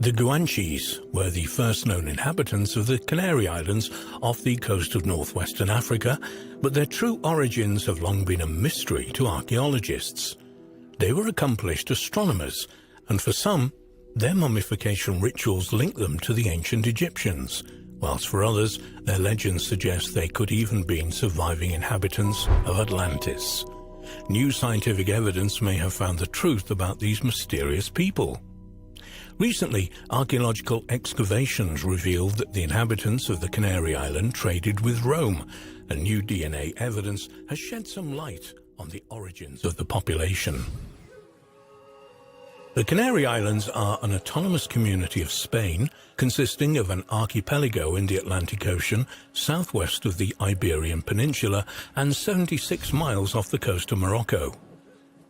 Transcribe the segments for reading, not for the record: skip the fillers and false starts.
The Guanches were the first known inhabitants of the Canary Islands off the coast of northwestern Africa, but their true origins have long been a mystery to archaeologists. They were accomplished astronomers, and for some, their mummification rituals link them to the ancient Egyptians, whilst for others, their legends suggest they could even be surviving inhabitants of Atlantis. New scientific evidence may have found the truth about these mysterious people. Recently, archaeological excavations revealed that the inhabitants of the Canary Island traded with Rome, and new DNA evidence has shed some light on the origins of the population. The Canary Islands are an autonomous community of Spain, consisting of an archipelago in the Atlantic Ocean, southwest of the Iberian Peninsula, and 76 miles off the coast of Morocco.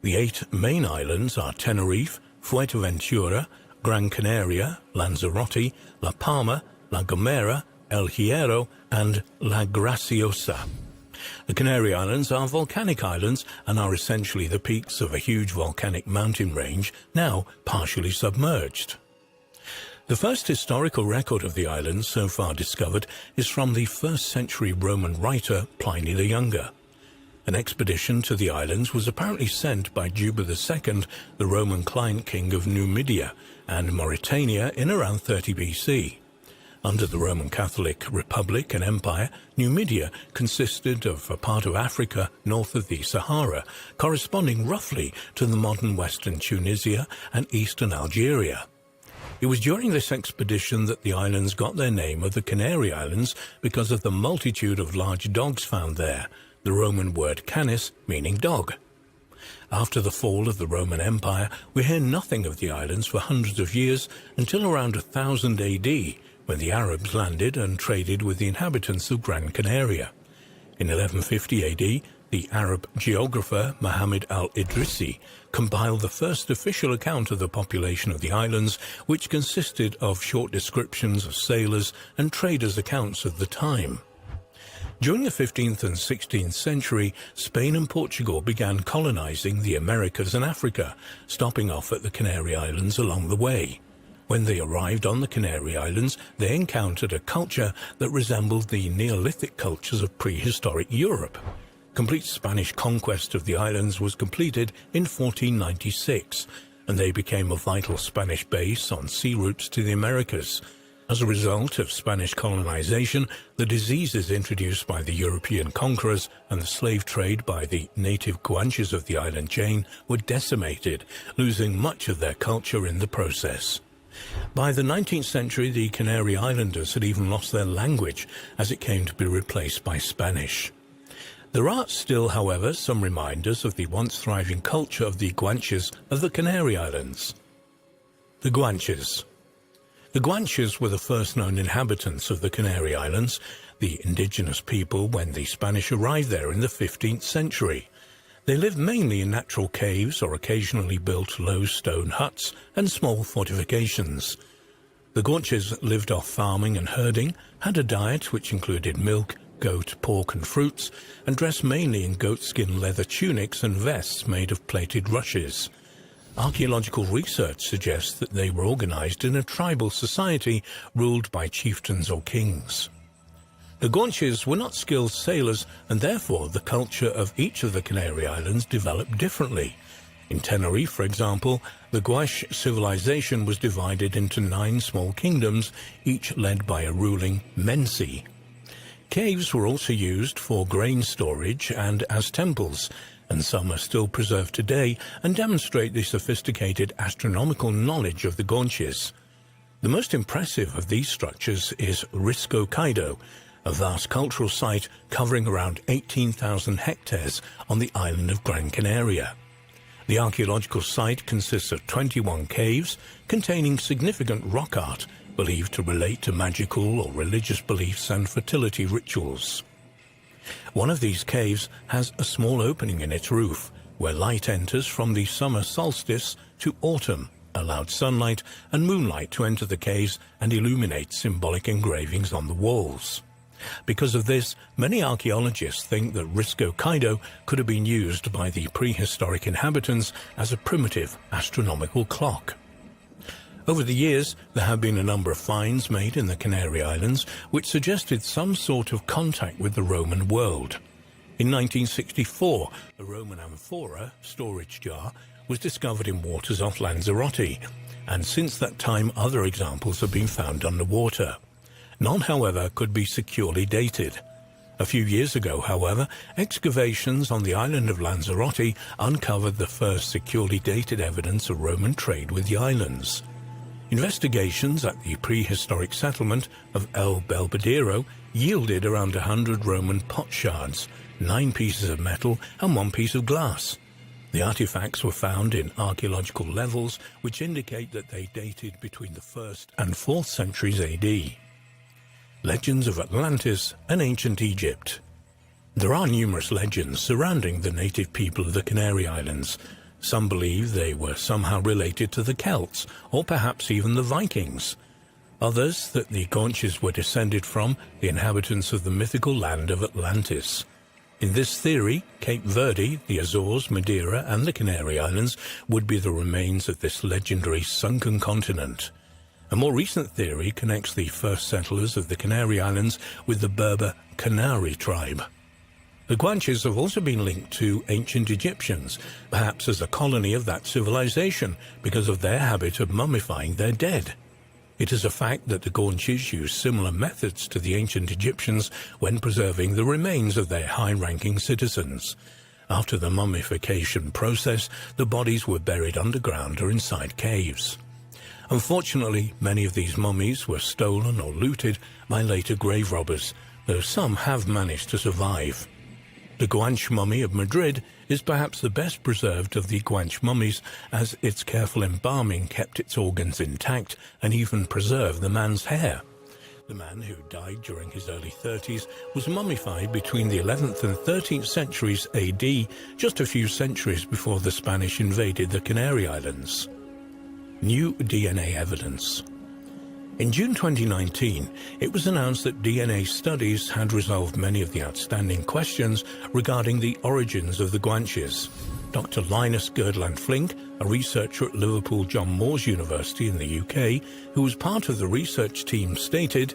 The 8 main islands are Tenerife, Fuerteventura, Gran Canaria, Lanzarote, La Palma, La Gomera, El Hierro, and La Graciosa. The Canary Islands are volcanic islands and are essentially the peaks of a huge volcanic mountain range, now partially submerged. The first historical record of the islands so far discovered is from the 1st century Roman writer Pliny the Younger. An expedition to the islands was apparently sent by Juba II, the Roman client king of Numidia and Mauritania, in around 30 BC. Under the Roman Catholic Republic and Empire, Numidia consisted of a part of Africa north of the Sahara, corresponding roughly to the modern western Tunisia and eastern Algeria. It was during this expedition that the islands got their name of the Canary Islands because of the multitude of large dogs found there, the Roman word canis meaning dog. After the fall of the Roman Empire, we hear nothing of the islands for hundreds of years until around 1000 AD, when the Arabs landed and traded with the inhabitants of Gran Canaria. In 1150 AD, the Arab geographer Muhammad al-Idrisi compiled the first official account of the population of the islands, which consisted of short descriptions of sailors and traders' accounts of the time. During the 15th and 16th century, Spain and Portugal began colonizing the Americas and Africa, stopping off at the Canary Islands along the way. When they arrived on the Canary Islands, they encountered a culture that resembled the Neolithic cultures of prehistoric Europe. Complete Spanish conquest of the islands was completed in 1496, and they became a vital Spanish base on sea routes to the Americas. As a result of Spanish colonization, the diseases introduced by the European conquerors and the slave trade by the native Guanches of the island chain were decimated, losing much of their culture in the process. By the 19th century, the Canary Islanders had even lost their language, as it came to be replaced by Spanish. There are still, however, some reminders of the once thriving culture of the Guanches of the Canary Islands. The Guanches. The Guanches were the first known inhabitants of the Canary Islands, the indigenous people when the Spanish arrived there in the 15th century. They lived mainly in natural caves or occasionally built low stone huts and small fortifications. The Guanches lived off farming and herding, had a diet which included milk, goat, pork and fruits, and dressed mainly in goatskin leather tunics and vests made of plaited rushes. Archaeological research suggests that they were organized in a tribal society ruled by chieftains or kings. The Guanches were not skilled sailors, and therefore the culture of each of the Canary Islands developed differently. In Tenerife, for example, the Guanche civilization was divided into 9 small kingdoms, each led by a ruling mensi. Caves were also used for grain storage and as temples, and some are still preserved today and demonstrate the sophisticated astronomical knowledge of the Guanches. The most impressive of these structures is Risco Caído, a vast cultural site covering around 18,000 hectares on the island of Gran Canaria. The archaeological site consists of 21 caves containing significant rock art believed to relate to magical or religious beliefs and fertility rituals. One of these caves has a small opening in its roof, where light enters from the summer solstice to autumn, allowed sunlight and moonlight to enter the caves and illuminate symbolic engravings on the walls. Because of this, many archaeologists think that Risco Caído could have been used by the prehistoric inhabitants as a primitive astronomical clock. Over the years, there have been a number of finds made in the Canary Islands which suggested some sort of contact with the Roman world. In 1964, a Roman amphora, storage jar, was discovered in waters off Lanzarote, and since that time other examples have been found underwater. None, however, could be securely dated. A few years ago, however, excavations on the island of Lanzarote uncovered the first securely dated evidence of Roman trade with the islands. Investigations at the prehistoric settlement of El Belvedere yielded around 100 Roman pot shards, 9 pieces of metal and 1 piece of glass. The artifacts were found in archaeological levels which indicate that they dated between the 1st and 4th centuries AD. Legends of Atlantis and Ancient Egypt. There are numerous legends surrounding the native people of the Canary Islands. Some believe they were somehow related to the Celts, or perhaps even the Vikings. Others that the Guanches were descended from the inhabitants of the mythical land of Atlantis. In this theory, Cape Verde, the Azores, Madeira and the Canary Islands would be the remains of this legendary sunken continent. A more recent theory connects the first settlers of the Canary Islands with the Berber Canary tribe. The Guanches have also been linked to ancient Egyptians, perhaps as a colony of that civilization because of their habit of mummifying their dead. It is a fact that the Guanches used similar methods to the ancient Egyptians when preserving the remains of their high-ranking citizens. After the mummification process, the bodies were buried underground or inside caves. Unfortunately, many of these mummies were stolen or looted by later grave robbers, though some have managed to survive. The Guanche mummy of Madrid is perhaps the best preserved of the Guanche mummies, as its careful embalming kept its organs intact and even preserved the man's hair. The man, who died during his early 30s, was mummified between the 11th and 13th centuries AD, just a few centuries before the Spanish invaded the Canary Islands. New DNA evidence. In June 2019, it was announced that DNA studies had resolved many of the outstanding questions regarding the origins of the Guanches. Dr. Linus Girdland-Flink, a researcher at Liverpool John Moores University in the UK, who was part of the research team, stated,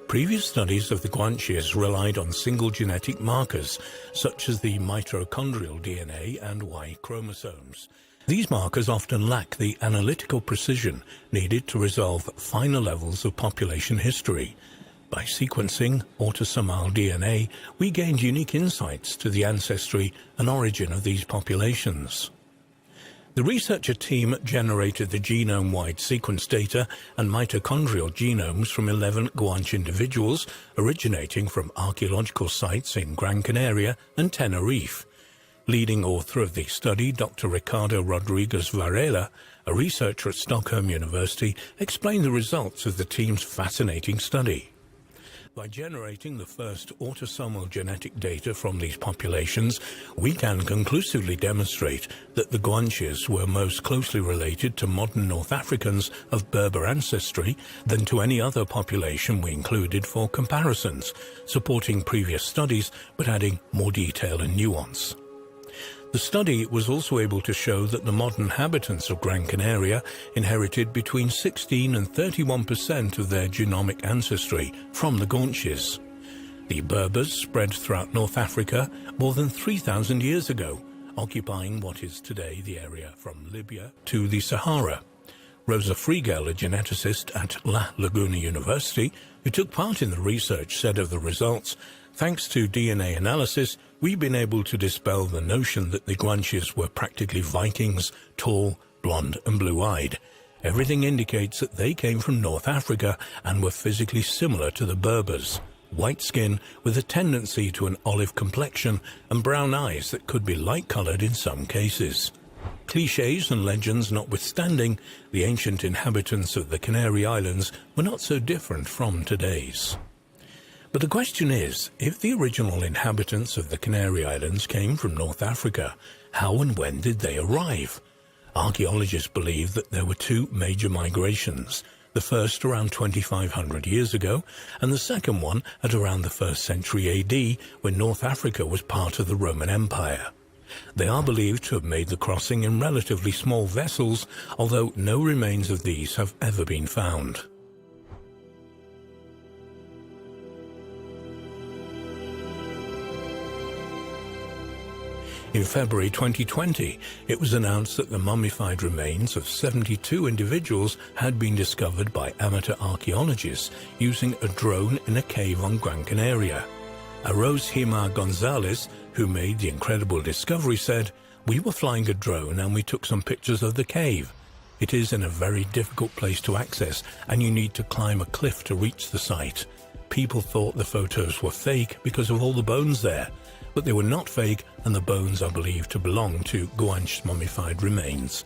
"Previous studies of the Guanches relied on single genetic markers, such as the mitochondrial DNA and Y chromosomes. These markers often lack the analytical precision needed to resolve finer levels of population history. By sequencing autosomal DNA, we gained unique insights to the ancestry and origin of these populations." The researcher team generated the genome-wide sequence data and mitochondrial genomes from 11 Guanche individuals originating from archaeological sites in Gran Canaria and Tenerife. Leading author of the study, Dr. Ricardo Rodriguez Varela, a researcher at Stockholm University, explained the results of the team's fascinating study. By generating the first autosomal genetic data from these populations, we can conclusively demonstrate that the Guanches were most closely related to modern North Africans of Berber ancestry than to any other population we included for comparisons, supporting previous studies but adding more detail and nuance. The study was also able to show that the modern inhabitants of Gran Canaria inherited between 16 and 31% of their genomic ancestry from the Guanches. The Berbers spread throughout North Africa more than 3,000 years ago, occupying what is today the area from Libya to the Sahara. Rosa Friegel, a geneticist at La Laguna University, who took part in the research, said of the results, "Thanks to DNA analysis, we've been able to dispel the notion that the Guanches were practically Vikings, tall, blonde and blue-eyed. Everything indicates that they came from North Africa and were physically similar to the Berbers. White skin with a tendency to an olive complexion and brown eyes that could be light-colored in some cases." Clichés and legends notwithstanding, the ancient inhabitants of the Canary Islands were not so different from today's. But the question is, if the original inhabitants of the Canary Islands came from North Africa, how and when did they arrive? Archaeologists believe that there were two major migrations, the first around 2,500 years ago, and the second one at around the 1st century AD, when North Africa was part of the Roman Empire. They are believed to have made the crossing in relatively small vessels, although no remains of these have ever been found. In February 2020, it was announced that the mummified remains of 72 individuals had been discovered by amateur archaeologists using a drone in a cave on Gran Canaria. Aros Hima Gonzalez, who made the incredible discovery, said, "We were flying a drone and we took some pictures of the cave. It is in a very difficult place to access and you need to climb a cliff to reach the site. People thought the photos were fake because of all the bones there, but they were not fake, and the bones are believed to belong to Guanche's mummified remains."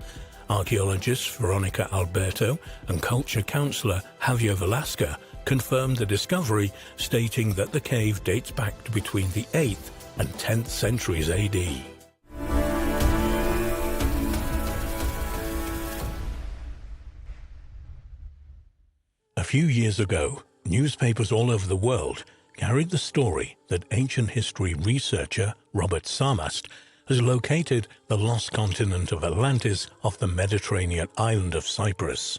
Archaeologist Veronica Alberto and culture counsellor Javier Velasca confirmed the discovery, stating that the cave dates back to between the 8th and 10th centuries AD. A few years ago, newspapers all over the world carried the story that ancient history researcher Robert Sarmast has located the lost continent of Atlantis off the Mediterranean island of Cyprus.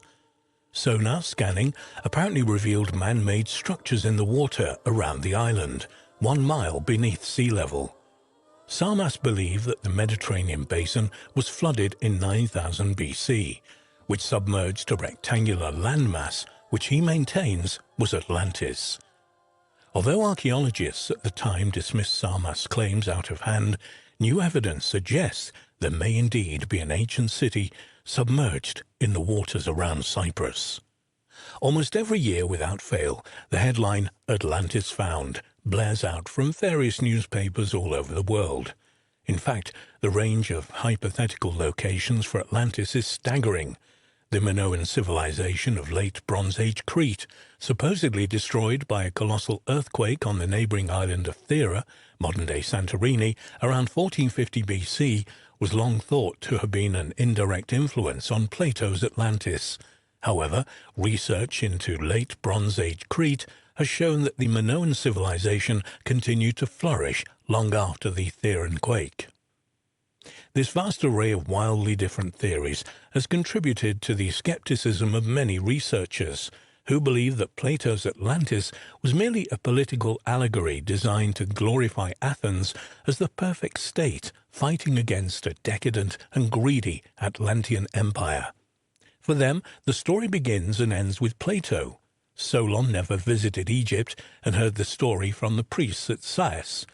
Sonar scanning apparently revealed man-made structures in the water around the island, 1 mile beneath sea level. Sarmast believed that the Mediterranean basin was flooded in 9000 BC, which submerged a rectangular landmass which he maintains was Atlantis. Although archaeologists at the time dismissed Sarmast's claims out of hand, new evidence suggests there may indeed be an ancient city submerged in the waters around Cyprus. Almost every year without fail, the headline "Atlantis Found" blares out from various newspapers all over the world. In fact, the range of hypothetical locations for Atlantis is staggering. The Minoan civilization of late Bronze Age Crete, supposedly destroyed by a colossal earthquake on the neighboring island of Thera, modern-day Santorini, around 1450 BC, was long thought to have been an indirect influence on Plato's Atlantis. However, research into late Bronze Age Crete has shown that the Minoan civilization continued to flourish long after the Theran quake. This vast array of wildly different theories has contributed to the skepticism of many researchers, who believe that Plato's Atlantis was merely a political allegory designed to glorify Athens as the perfect state fighting against a decadent and greedy Atlantean empire. For them, the story begins and ends with Plato. Solon never visited Egypt and heard the story from the priests at Sais.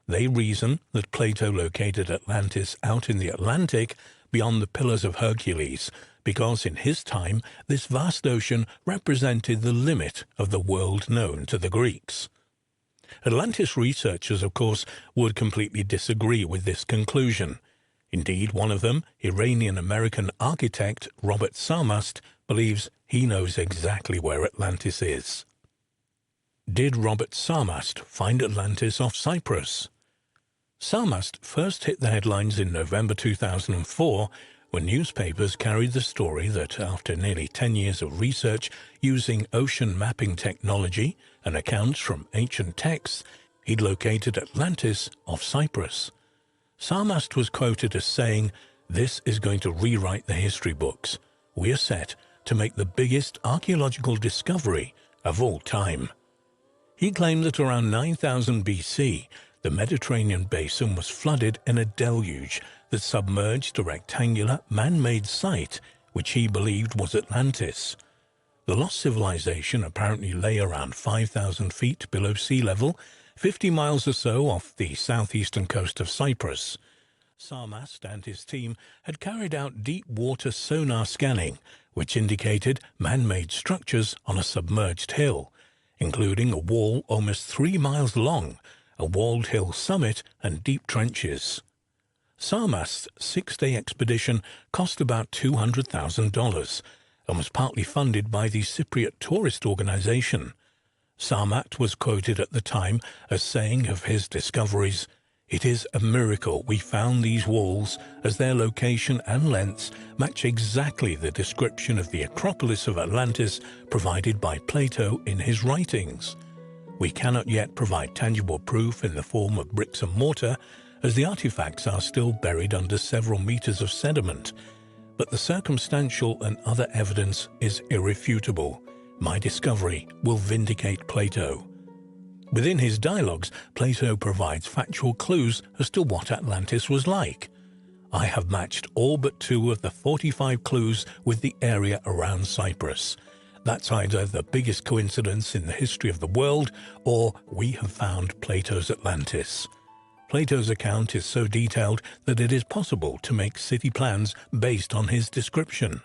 They reason that Plato located Atlantis out in the Atlantic beyond the Pillars of Hercules, because in his time this vast ocean represented the limit of the world known to the Greeks. Atlantis researchers, of course, would completely disagree with this conclusion. Indeed, one of them, Iranian-American architect Robert Sarmast, believes he knows exactly where Atlantis is. Did Robert Sarmast find Atlantis off Cyprus? Sarmast first hit the headlines in November 2004 when newspapers carried the story that after nearly 10 years of research using ocean mapping technology and accounts from ancient texts, he'd located Atlantis off Cyprus. Sarmast was quoted as saying, "This is going to rewrite the history books. We are set to make the biggest archaeological discovery of all time." He claimed that around 9000 BC, the Mediterranean basin was flooded in a deluge that submerged a rectangular, man-made site which he believed was Atlantis. The lost civilization apparently lay around 5,000 feet below sea level, 50 miles or so off the southeastern coast of Cyprus. Sarmast and his team had carried out deep-water sonar scanning, which indicated man-made structures on a submerged hill, including a wall almost 3 miles long, a walled hill summit, and deep trenches. Sarmast's 6-day expedition cost about $200,000 and was partly funded by the Cypriot Tourist Organization. Sarmast was quoted at the time as saying of his discoveries, "It is a miracle we found these walls, as their location and lengths match exactly the description of the Acropolis of Atlantis provided by Plato in his writings. We cannot yet provide tangible proof in the form of bricks and mortar, as the artifacts are still buried under several meters of sediment. But the circumstantial and other evidence is irrefutable. My discovery will vindicate Plato. Within his dialogues, Plato provides factual clues as to what Atlantis was like. I have matched all but 2 of the 45 clues with the area around Cyprus. That's either the biggest coincidence in the history of the world, or we have found Plato's Atlantis. Plato's account is so detailed that it is possible to make city plans based on his description.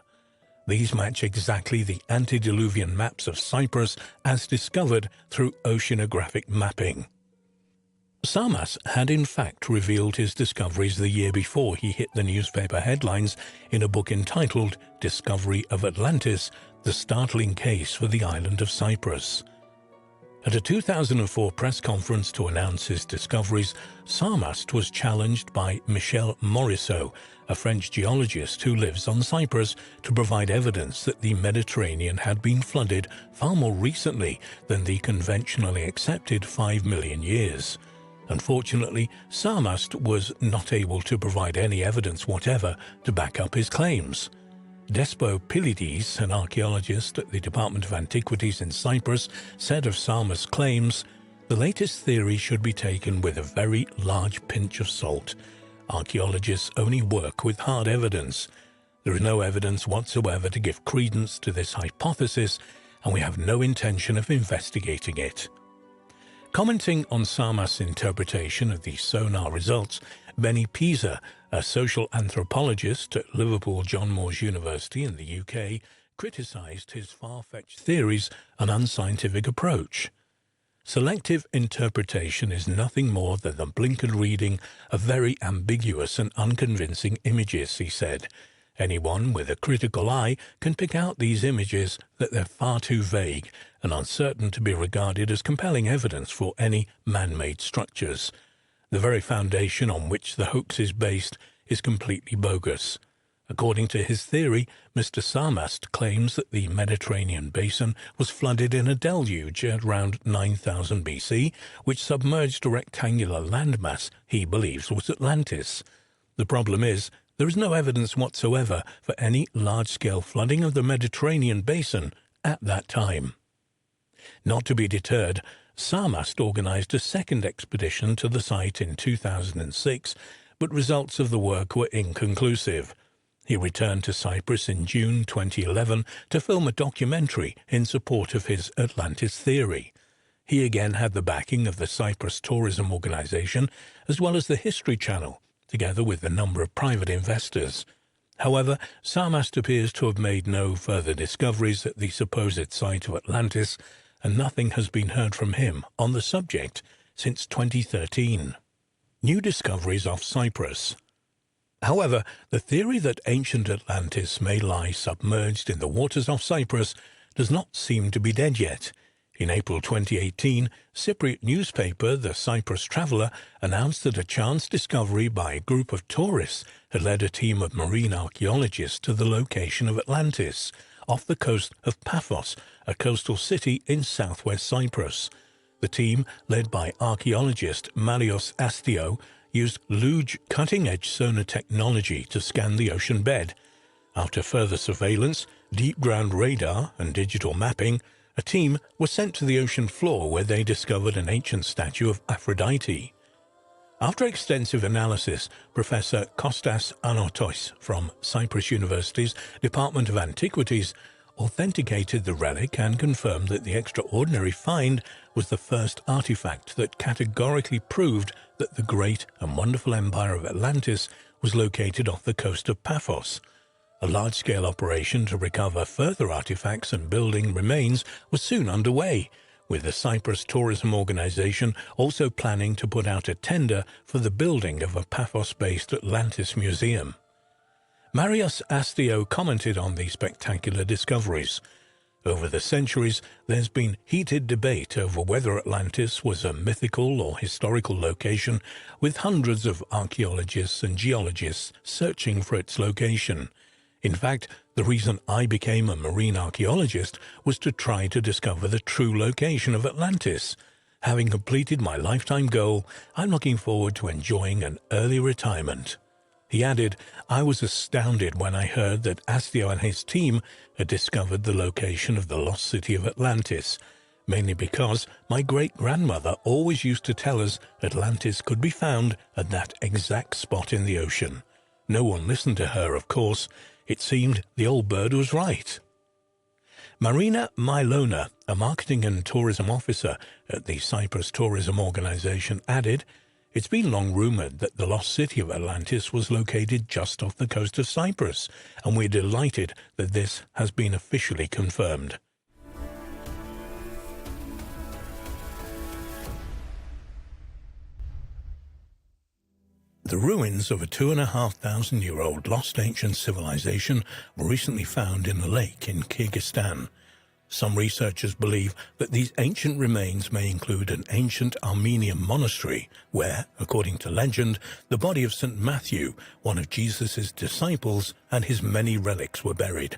These match exactly the antediluvian maps of Cyprus as discovered through oceanographic mapping. Sarmas had in fact revealed his discoveries the year before he hit the newspaper headlines in a book entitled Discovery of Atlantis, The Startling Case for the Island of Cyprus. At a 2004 press conference to announce his discoveries, Sarmas was challenged by Michel Morisseau, a French geologist who lives on Cyprus, to provide evidence that the Mediterranean had been flooded far more recently than the conventionally accepted 5 million years. Unfortunately, Sarmas was not able to provide any evidence whatever to back up his claims. Despo Pilides, an archaeologist at the Department of Antiquities in Cyprus, said of Sarmas' claims, "The latest theory should be taken with a very large pinch of salt. Archaeologists only work with hard evidence. There is no evidence whatsoever to give credence to this hypothesis, and we have no intention of investigating it." Commenting on Sarmas' interpretation of the sonar results, Benny Pisa, a social anthropologist at Liverpool John Moores University in the UK, criticised his far-fetched theories and unscientific approach. Selective interpretation is nothing more than the blinkered reading of very ambiguous and unconvincing images, he said. Anyone with a critical eye can pick out these images that they're far too vague and uncertain to be regarded as compelling evidence for any man-made structures. The very foundation on which the hoax is based is completely bogus. According to his theory, Mr. Sarmas claims that the Mediterranean basin was flooded in a deluge at around 9000 BC, which submerged a rectangular landmass he believes was Atlantis. The problem is, there is no evidence whatsoever for any large-scale flooding of the Mediterranean basin at that time. Not to be deterred, Sarmas organized a second expedition to the site in 2006, but results of the work were inconclusive. He returned to Cyprus in June 2011 to film a documentary in support of his Atlantis theory. He again had the backing of the Cyprus Tourism Organization, as well as the History Channel, together with a number of private investors. However, Sarmas appears to have made no further discoveries at the supposed site of Atlantis, and nothing has been heard from him on the subject since 2013. New discoveries off Cyprus. However, the theory that ancient Atlantis may lie submerged in the waters off Cyprus does not seem to be dead yet. In April 2018, Cypriot newspaper The Cyprus Traveller announced that a chance discovery by a group of tourists had led a team of marine archaeologists to the location of Atlantis, off the coast of Paphos, a coastal city in southwest Cyprus. The team, led by archaeologist Marios Astio, used luge cutting-edge sonar technology to scan the ocean bed. After further surveillance, deep ground radar and digital mapping, a team was sent to the ocean floor where they discovered an ancient statue of Aphrodite. After extensive analysis, Professor Kostas Anotos from Cyprus University's Department of Antiquities authenticated the relic and confirmed that the extraordinary find was the first artifact that categorically proved that the great and wonderful empire of Atlantis was located off the coast of Paphos. A large-scale operation to recover further artifacts and building remains was soon underway, with the Cyprus Tourism Organization also planning to put out a tender for the building of a Paphos-based Atlantis museum. Marios Astio commented on the spectacular discoveries. Over the centuries, there's been heated debate over whether Atlantis was a mythical or historical location, with hundreds of archaeologists and geologists searching for its location. In fact, the reason I became a marine archaeologist was to try to discover the true location of Atlantis. Having completed my lifetime goal, I'm looking forward to enjoying an early retirement. He added, I was astounded when I heard that Astio and his team had discovered the location of the lost city of Atlantis, mainly because my great-grandmother always used to tell us Atlantis could be found at that exact spot in the ocean. No one listened to her, of course. It seemed the old bird was right. Marina Milona, a marketing and tourism officer at the Cyprus Tourism Organization, added, It's been long rumored that the lost city of Atlantis was located just off the coast of Cyprus, and we're delighted that this has been officially confirmed. The ruins of a 2,500-year-old lost ancient civilization were recently found in a lake in Kyrgyzstan. Some researchers believe that these ancient remains may include an ancient Armenian monastery where, according to legend, the body of St. Matthew, one of Jesus' disciples, and his many relics were buried.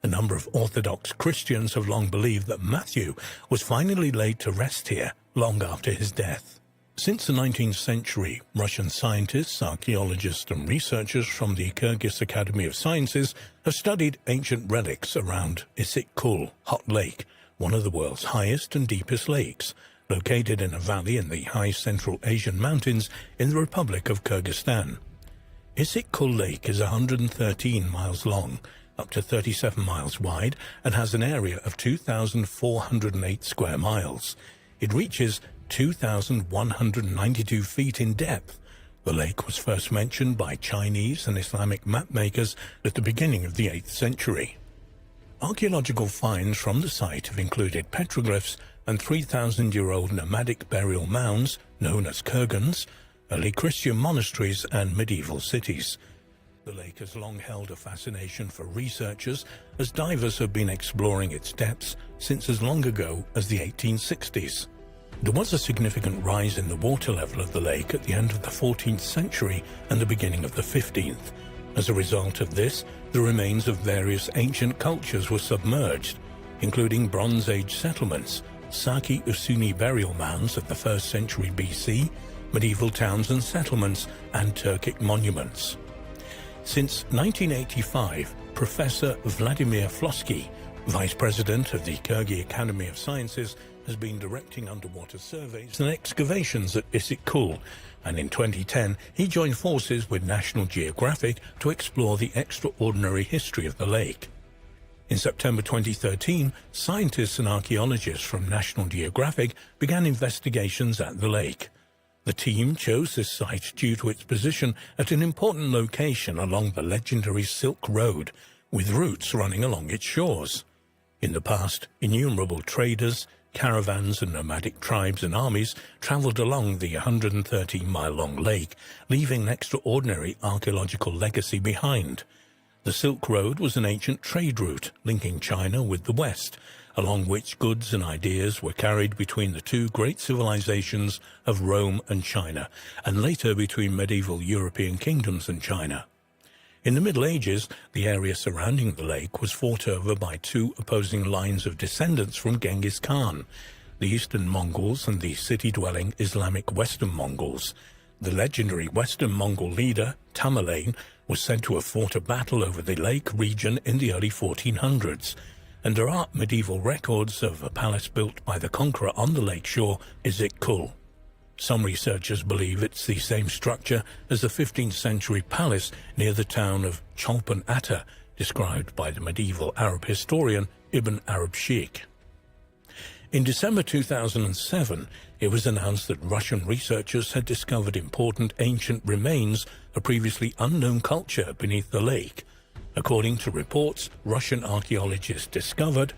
A number of Orthodox Christians have long believed that Matthew was finally laid to rest here long after his death. Since the 19th century, Russian scientists, archaeologists and researchers from the Kyrgyz Academy of Sciences have studied ancient relics around Issyk-Kul Hot Lake, one of the world's highest and deepest lakes, located in a valley in the high Central Asian mountains in the Republic of Kyrgyzstan. Issyk-Kul Lake is 113 miles long, up to 37 miles wide, and has an area of 2,408 square miles. It reaches 2,192 feet in depth. The lake was first mentioned by Chinese and Islamic mapmakers at the beginning of the 8th century. Archaeological finds from the site have included petroglyphs and 3,000-year-old nomadic burial mounds known as kurgans, early Christian monasteries and medieval cities. The lake has long held a fascination for researchers as divers have been exploring its depths since as long ago as the 1860s. There was a significant rise in the water level of the lake at the end of the 14th century and the beginning of the 15th. As a result of this, the remains of various ancient cultures were submerged, including Bronze Age settlements, Saki Usuni burial mounds of the 1st century BC, medieval towns and settlements, and Turkic monuments. Since 1985, Professor Vladimir Flosky, Vice President of the Kyrgyz Academy of Sciences, has been directing underwater surveys and excavations at Issyk-Kul, and in 2010 he joined forces with National Geographic to explore the extraordinary history of the lake. In September 2013, scientists and archaeologists from National Geographic began investigations at the lake. The team chose this site due to its position at an important location along the legendary Silk Road, with routes running along its shores. In the past, innumerable traders, caravans and nomadic tribes and armies traveled along the 113-mile-long lake, leaving an extraordinary archaeological legacy behind. The Silk Road was an ancient trade route linking China with the West, along which goods and ideas were carried between the two great civilizations of Rome and China, and later between medieval European kingdoms and China. In the Middle Ages, the area surrounding the lake was fought over by two opposing lines of descendants from Genghis Khan, the Eastern Mongols and the city-dwelling Islamic Western Mongols. The legendary Western Mongol leader, Tamerlane, was said to have fought a battle over the lake region in the early 1400s, and there are medieval records of a palace built by the conqueror on the lake shore, Issyk-Kul. Some researchers believe it's the same structure as the 15th century palace near the town of Cholpon Ata, described by the medieval Arab historian Ibn Arab Sheikh. In December 2007, it was announced that Russian researchers had discovered important ancient remains of previously unknown culture beneath the lake. According to reports, Russian archaeologists discovered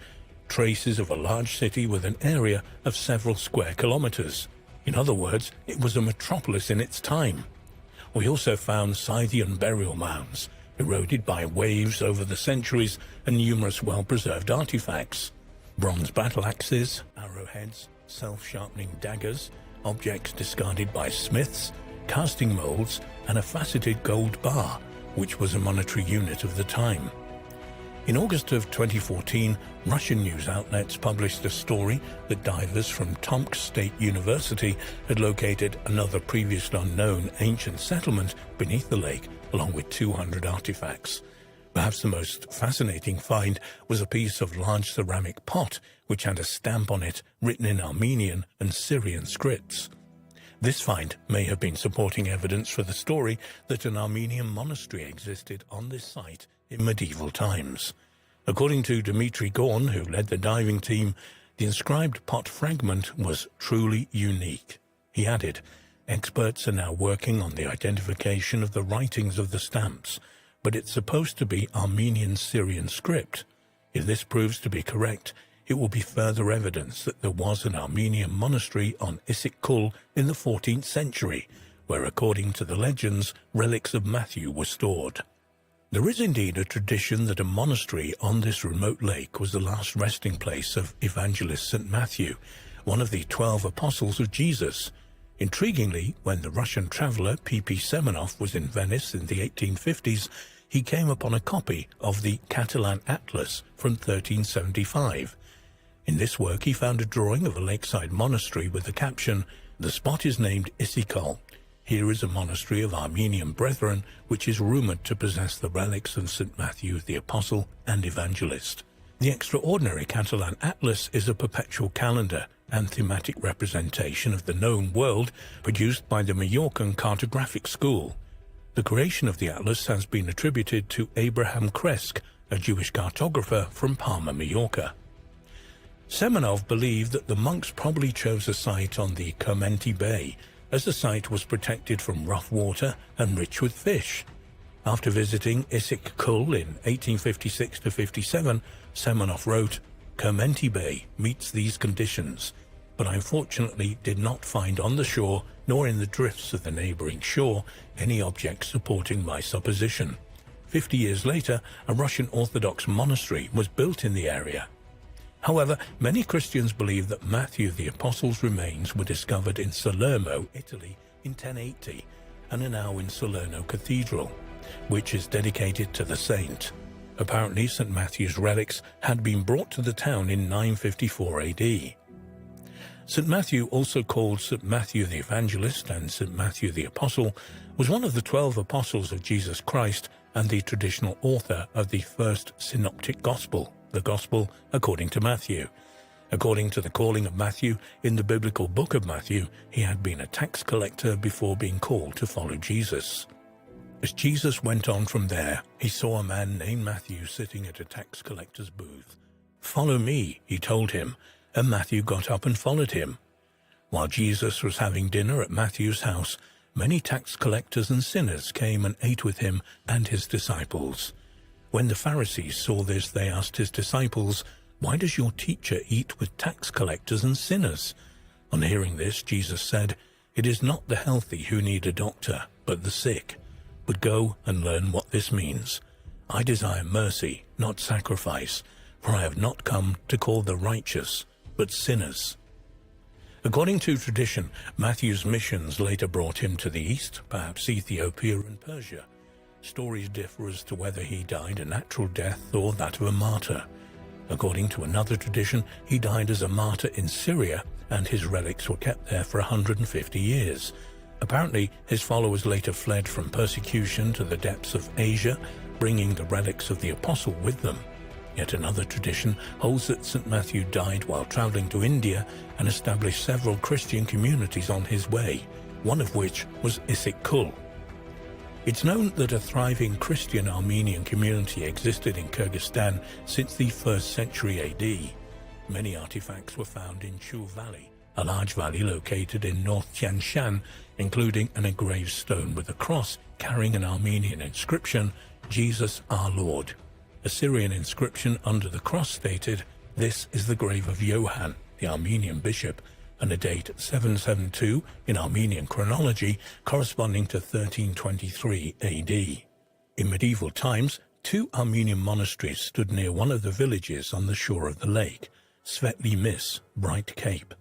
traces of a large city with an area of several square kilometers. In other words, it was a metropolis in its time. We also found Scythian burial mounds, eroded by waves over the centuries, and numerous well-preserved artifacts. Bronze battle axes, arrowheads, self-sharpening daggers, objects discarded by smiths, casting molds, and a faceted gold bar, which was a monetary unit of the time. In August of 2014, Russian news outlets published a story that divers from Tomsk State University had located another previously unknown ancient settlement beneath the lake, along with 200 artifacts. Perhaps the most fascinating find was a piece of large ceramic pot which had a stamp on it written in Armenian and Syrian scripts. This find may have been supporting evidence for the story that an Armenian monastery existed on this site in medieval times. According to Dmitry Gorn, who led the diving team, the inscribed pot fragment was truly unique. He added, "Experts are now working on the identification of the writings of the stamps, but it's supposed to be Armenian Syrian script. If this proves to be correct, it will be further evidence that there was an Armenian monastery on Issyk Kul in the 14th century, where, according to the legends, relics of Matthew were stored." There is indeed a tradition that a monastery on this remote lake was the last resting place of Evangelist St. Matthew, one of the 12 apostles of Jesus. Intriguingly, when the Russian traveller P.P. Semenov was in Venice in the 1850s, he came upon a copy of the Catalan Atlas from 1375. In this work he found a drawing of a lakeside monastery with the caption, "The spot is named Issyk. Here is a monastery of Armenian brethren which is rumoured to possess the relics of St. Matthew the Apostle and Evangelist." The extraordinary Catalan Atlas is a perpetual calendar and thematic representation of the known world produced by the Majorcan Cartographic School. The creation of the atlas has been attributed to Abraham Kresk, a Jewish cartographer from Palma, Majorca. Semenov believed that the monks probably chose a site on the Kermenti Bay, as the site was protected from rough water and rich with fish. After visiting Issyk Kul in 1856-57, Semenov wrote, "Kermenti Bay meets these conditions, but I unfortunately did not find on the shore, nor in the drifts of the neighbouring shore, any object supporting my supposition." 50 years later, a Russian Orthodox monastery was built in the area. However, many Christians believe that Matthew the Apostle's remains were discovered in Salerno, Italy, in 1080, and are now in Salerno Cathedral, which is dedicated to the saint. Apparently, St. Matthew's relics had been brought to the town in 954 AD. St. Matthew, also called St. Matthew the Evangelist and St. Matthew the Apostle, was one of the 12 apostles of Jesus Christ and the traditional author of the first synoptic gospel, the Gospel according to Matthew. According to the calling of Matthew in the biblical book of Matthew, he had been a tax collector before being called to follow Jesus. As Jesus went on from there, he saw a man named Matthew sitting at a tax collector's booth. "Follow me," he told him, and Matthew got up and followed him. While Jesus was having dinner at Matthew's house, many tax collectors and sinners came and ate with him and his disciples. When the Pharisees saw this, they asked his disciples, "Why does your teacher eat with tax collectors and sinners?" On hearing this, Jesus said, "It is not the healthy who need a doctor, but the sick. But go and learn what this means. I desire mercy, not sacrifice, for I have not come to call the righteous, but sinners." According to tradition, Matthew's missions later brought him to the east, perhaps Ethiopia and Persia. Stories differ as to whether he died a natural death or that of a martyr. According to another tradition, he died as a martyr in Syria, and his relics were kept there for 150 years. Apparently, his followers later fled from persecution to the depths of Asia, bringing the relics of the apostle with them. Yet another tradition holds that St. Matthew died while traveling to India and established several Christian communities on his way, one of which was Issyk Kul. It's known that a thriving Christian Armenian community existed in Kyrgyzstan since the 1st century AD. Many artifacts were found in Chu Valley, a large valley located in North Tian Shan, including an engraved stone with a cross carrying an Armenian inscription, "Jesus our Lord." A Syrian inscription under the cross stated, "This is the grave of Johann, the Armenian bishop," and a date 772 in Armenian chronology corresponding to 1323 AD. In medieval times, 2 Armenian monasteries stood near one of the villages on the shore of the lake, Svetli Mis, Bright Cape.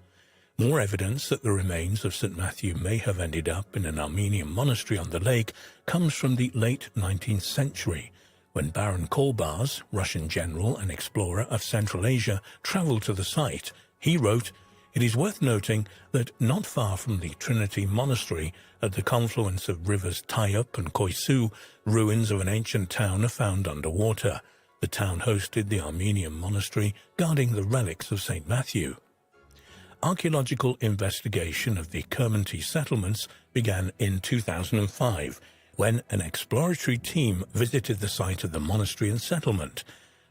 More evidence that the remains of St. Matthew may have ended up in an Armenian monastery on the lake comes from the late 19th century, When Baron Kolbaz, Russian general and explorer of Central Asia, traveled to the site, he wrote, "It is worth noting that not far from the Trinity Monastery, at the confluence of rivers Tayup and Khoisu, ruins of an ancient town are found underwater. The town hosted the Armenian monastery guarding the relics of St. Matthew." Archaeological investigation of the Kermonti settlements began in 2005, when an exploratory team visited the site of the monastery and settlement.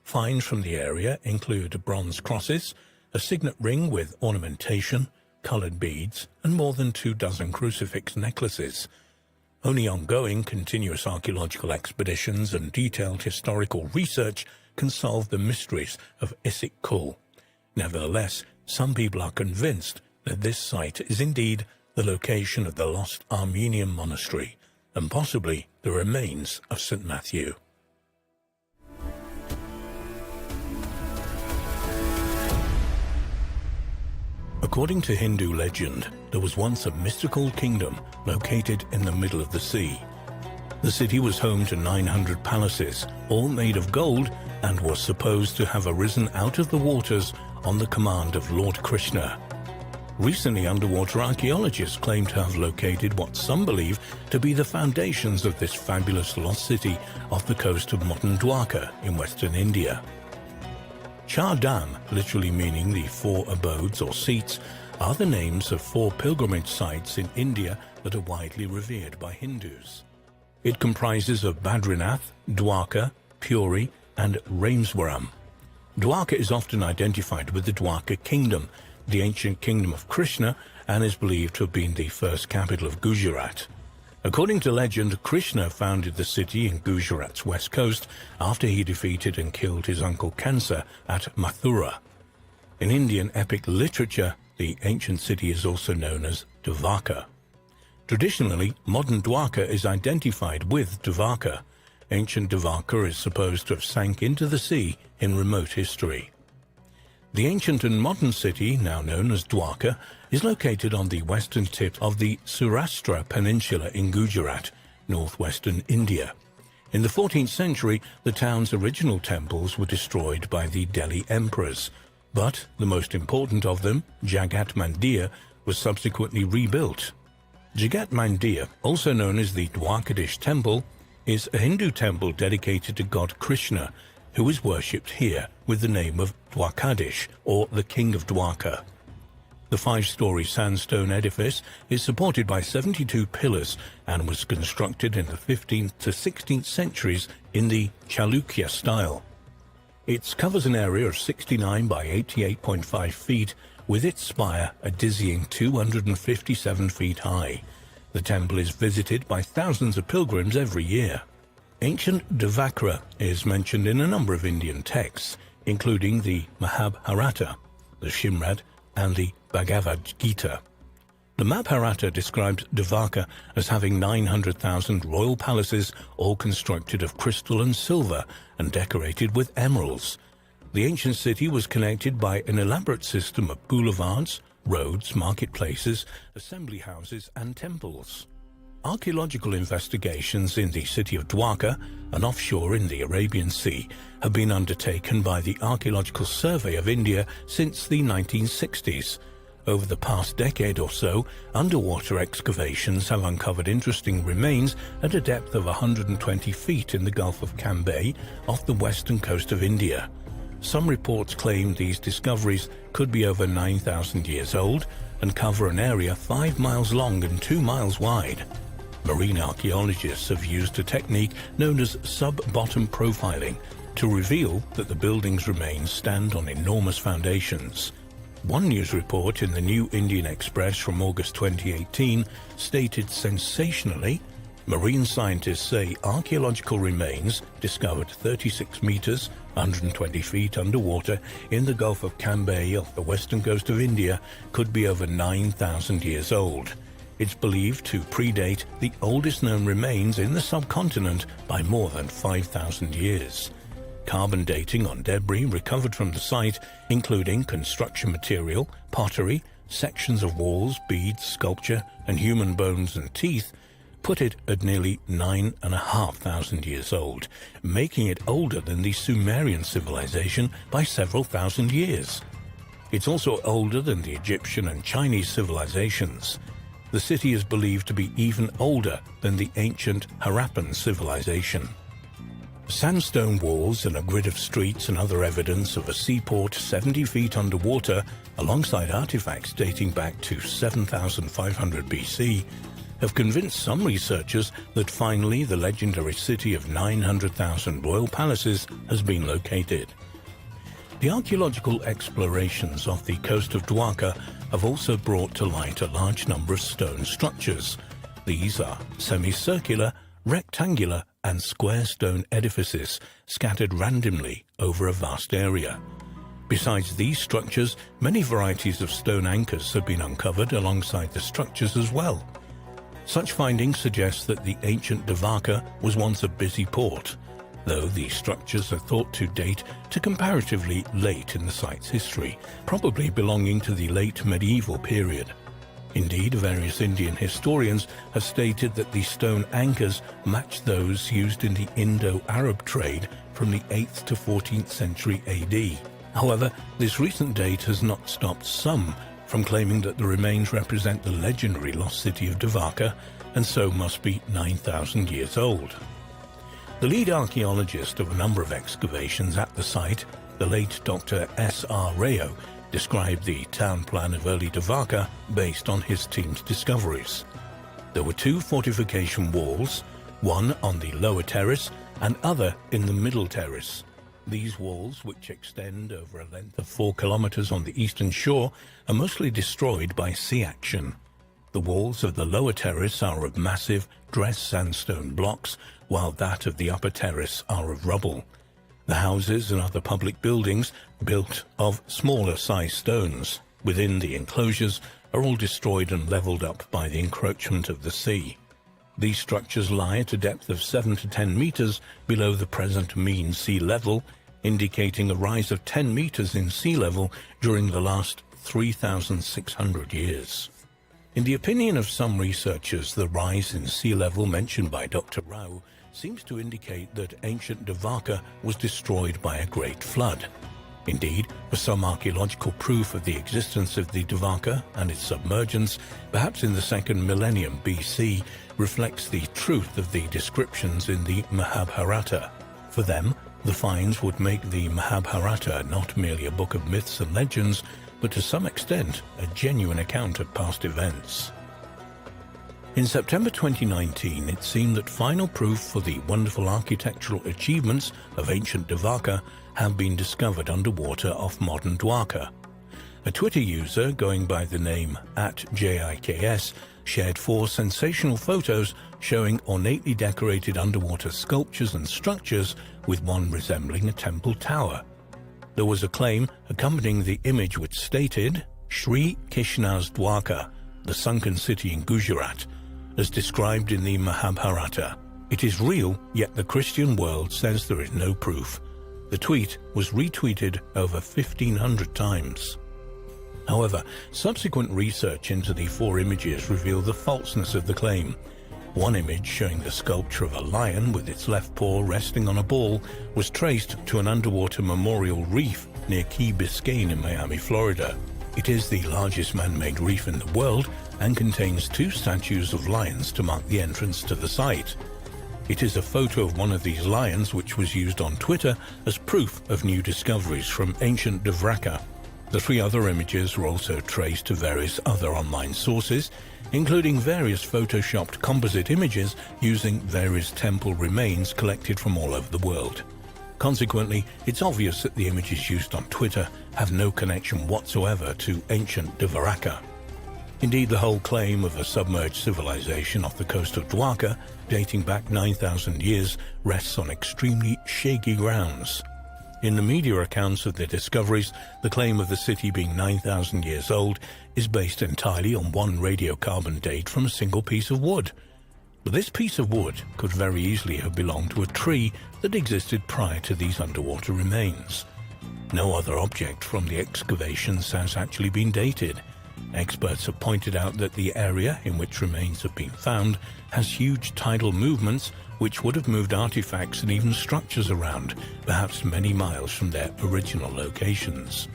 Finds from the area include bronze crosses, a signet ring with ornamentation, colored beads, and more than 24 crucifix necklaces. Only ongoing continuous archaeological expeditions and detailed historical research can solve the mysteries of Issyk Kul. Nevertheless, some people are convinced that this site is indeed the location of the lost Armenian monastery, and possibly the remains of St. Matthew. According to Hindu legend, there was once a mystical kingdom located in the middle of the sea. The city was home to 900 palaces, all made of gold, and was supposed to have arisen out of the waters on the command of Lord Krishna. Recently, underwater archaeologists claim to have located what some believe to be the foundations of this fabulous lost city off the coast of modern Dwarka in western India. Char Dham, literally meaning the four abodes or seats, are the names of four pilgrimage sites in India that are widely revered by Hindus. It comprises of Badrinath, Dwarka, Puri, and Rameswaram. Dwarka is often identified with the Dwarka kingdom, the ancient kingdom of Krishna, and is believed to have been the first capital of Gujarat. According to legend, Krishna founded the city in Gujarat's west coast after he defeated and killed his uncle Kansa at Mathura. In Indian epic literature, the ancient city is also known as Dwarka. Traditionally, modern Dwarka is identified with Dwarka. Ancient Dwarka is supposed to have sank into the sea in remote history. The ancient and modern city, now known as Dwarka, is located on the western tip of the Saurashtra Peninsula in Gujarat, northwestern India. In the 14th century, the town's original temples were destroyed by the Delhi emperors, but the most important of them, Jagat Mandir, was subsequently rebuilt. Jagat Mandir, also known as the Dwarkadish Temple, is a Hindu temple dedicated to god Krishna, who is worshipped here with the name of Dwarkadish, or the King of Dwarka. The 5-story sandstone edifice is supported by 72 pillars and was constructed in the 15th to 16th centuries in the Chalukya style. It covers an area of 69 by 88.5 feet, with its spire a dizzying 257 feet high. The temple is visited by thousands of pilgrims every year. Ancient Dvakra is mentioned in a number of Indian texts, including the Mahabharata, the Shrimad, and the Bhagavad Gita. The Mahabharata describes Dvarka as having 900,000 royal palaces, all constructed of crystal and silver and decorated with emeralds. The ancient city was connected by an elaborate system of boulevards, roads, marketplaces, assembly houses, and temples. Archaeological investigations in the city of Dwarka and offshore in the Arabian Sea have been undertaken by the Archaeological Survey of India since the 1960s. Over the past decade or so, underwater excavations have uncovered interesting remains at a depth of 120 feet in the Gulf of Cambay off the western coast of India. Some reports claim these discoveries could be over 9,000 years old and cover an area 5 miles long and 2 miles wide. Marine archaeologists have used a technique known as sub-bottom profiling to reveal that the building's remains stand on enormous foundations. One news report in the New Indian Express from August 2018 stated sensationally, marine scientists say archaeological remains discovered 36 meters, 120 feet underwater in the Gulf of Cambay off the western coast of India could be over 9,000 years old. It's believed to predate the oldest known remains in the subcontinent by more than 5,000 years. Carbon dating on debris recovered from the site, including construction material, pottery, sections of walls, beads, sculpture, and human bones and teeth, put it at nearly 9,500 years old, making it older than the Sumerian civilization by several thousand years. It's also older than the Egyptian and Chinese civilizations. The city is believed to be even older than the ancient Harappan civilization. Sandstone walls and a grid of streets and other evidence of a seaport 70 feet underwater, alongside artifacts dating back to 7,500 BC, have convinced some researchers that finally the legendary city of 900,000 royal palaces has been located. The archaeological explorations off the coast of Dwarka have also brought to light a large number of stone structures. These are semicircular, rectangular and square stone edifices scattered randomly over a vast area. Besides these structures, many varieties of stone anchors have been uncovered alongside the structures as well. Such findings suggest that the ancient Dwarka was once a busy port, though these structures are thought to date to comparatively late in the site's history, probably belonging to the late medieval period. Indeed, various Indian historians have stated that the stone anchors match those used in the Indo-Arab trade from the 8th to 14th century AD. However, this recent date has not stopped some from claiming that the remains represent the legendary lost city of Dwarka and so must be 9,000 years old. The lead archaeologist of a number of excavations at the site, the late Dr. S.R. Rao, described the town plan of early Dwarka based on his team's discoveries. There were 2 fortification walls, one on the lower terrace and other in the middle terrace. These walls, which extend over a length of 4 kilometers on the eastern shore, are mostly destroyed by sea action. The walls of the lower terrace are of massive dressed sandstone blocks, while that of the upper terrace are of rubble. The houses and other public buildings, built of smaller size stones within the enclosures, are all destroyed and leveled up by the encroachment of the sea. These structures lie at a depth of 7 to 10 meters below the present mean sea level, indicating a rise of 10 meters in sea level during the last 3,600 years. In the opinion of some researchers, the rise in sea level mentioned by Dr. Rao seems to indicate that ancient Dwarka was destroyed by a great flood. Indeed, for some archaeological proof of the existence of the Dwarka and its submergence, perhaps in the 2nd millennium BC, reflects the truth of the descriptions in the Mahabharata. For them, the finds would make the Mahabharata not merely a book of myths and legends, but to some extent a genuine account of past events. In September 2019, it seemed that final proof for the wonderful architectural achievements of ancient Dwarka have been discovered underwater off modern Dwarka. A Twitter user going by the name @JIKS shared 4 sensational photos showing ornately decorated underwater sculptures and structures, with one resembling a temple tower. There was a claim accompanying the image which stated, "Sri Krishna's Dwarka, the sunken city in Gujarat, as described in the Mahabharata. It is real, yet the Christian world says there is no proof." The tweet was retweeted over 1,500 times. However, subsequent research into the 4 images revealed the falseness of the claim. One image, showing the sculpture of a lion with its left paw resting on a ball, was traced to an underwater memorial reef near Key Biscayne in Miami, Florida. It is the largest man-made reef in the world and contains 2 statues of lions to mark the entrance to the site. It is a photo of one of these lions which was used on Twitter as proof of new discoveries from ancient Dwarka. The 3 other images were also traced to various other online sources, including various photoshopped composite images using various temple remains collected from all over the world. Consequently, it's obvious that the images used on Twitter have no connection whatsoever to ancient Dwarka. Indeed, the whole claim of a submerged civilization off the coast of Dwarka, dating back 9,000 years, rests on extremely shaky grounds. In the media accounts of the discoveries, the claim of the city being 9,000 years old is based entirely on one radiocarbon date from a single piece of wood. But this piece of wood could very easily have belonged to a tree that existed prior to these underwater remains. No other object from the excavations has actually been dated. Experts have pointed out that the area in which remains have been found has huge tidal movements which would have moved artifacts and even structures around, perhaps many miles from their original locations.